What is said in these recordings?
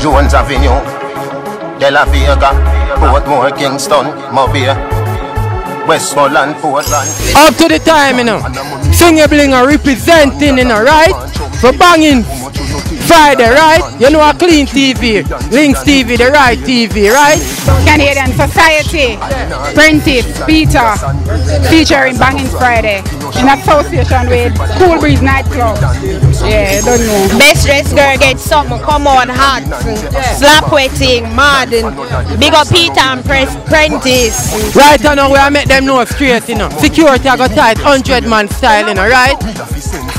Jones Avenue, De La Vega, Portmore, Kingston, Mobile, Westmoreland, Portland. Up to the time, you know. Singer Blinger representing, you know, right? For banging Friday, right? You know, a clean TV, Links TV, the right TV, right? Canadian Society, Prentice, Peter, featuring Banging Friday in association with Cool Breeze Nightclub. Yeah, I don't know. Best dressed girl gets something, come on, hot, slap wetting, mad, big up Peter and Prentice. Right now, we make them know straight, you know. Security I got tight, 100-man style, you know, right?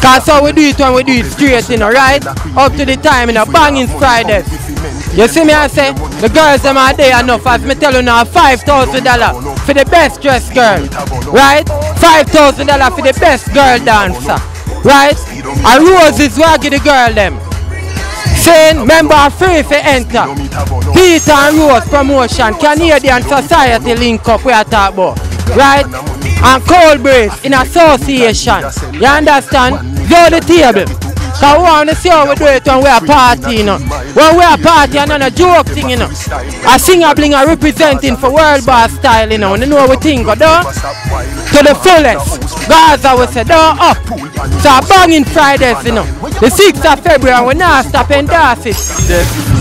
Cause how we do it when we do it straight, you know, right? Up to the time, you know, Banging Fridays. You see me, I say, the girls them are there enough, as me tell you now, $5,000 for the best dressed girl, right? $5,000 for the best girl dancer, right? And roses where I give the girl them. Saying, member free for enter. Peter and Rose Promotion, Canadian Society link up we are talk about, right? And Cold Breeze in association, you understand? Go the table. Because we want to see how we do it when we are party, you know. When we are party and on a joke thing, you know. A Singer Blinger representing for World Boss style, you know. You know what we think, do? To the fullest. Gaza we say, do up. So Banging Fridays, you know. The 6th of February, we now stop and dance it.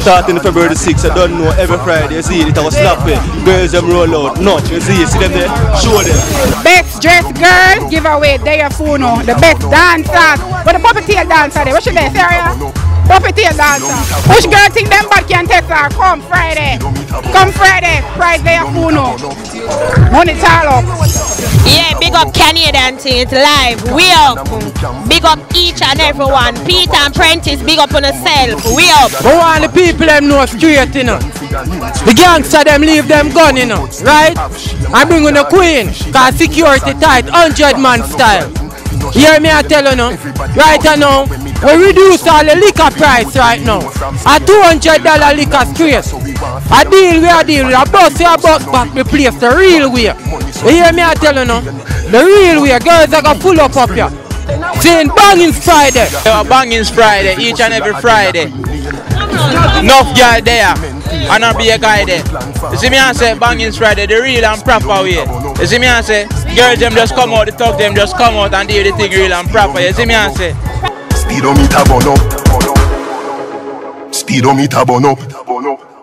Starting February the 6th, I don't know, every Friday, you see it, I was slap it. Girls them roll out, nuts, you see them there, show them. Best dressed girl, give away their phone, the best dancers. But the puppeteer dancer there, what's your best area? Puppeteer dancer. Which girl think them back can take her? Come Friday. Come Friday, prize their phone. Money all up. Yeah, big up Canadian thing, it's live. We up. Big up each and everyone. Peter and Prentice, big up on yourself. We up. But want the people them know straight, you know. The gangster them leave them gun, you know, right? I bring on the queen, cause security tight, 100-man style. You hear me I tell you now? Right now, we reduce all the liquor price right now. A $200 liquor straight. A deal we a deal, a bus you a bus back the place the real way. You hear me I tell you now? The real way, girls are gonna pull up here. Saying Banging Friday. Banging Friday, each and every Friday. Enough girl there, and not be a guy there. You see me I say Banging Friday, the real and proper way. You see me I say, girls them just come out, the talk them just come out and do the thing real and proper. You see me I say. Speedometer burn up. Speedometer burn up.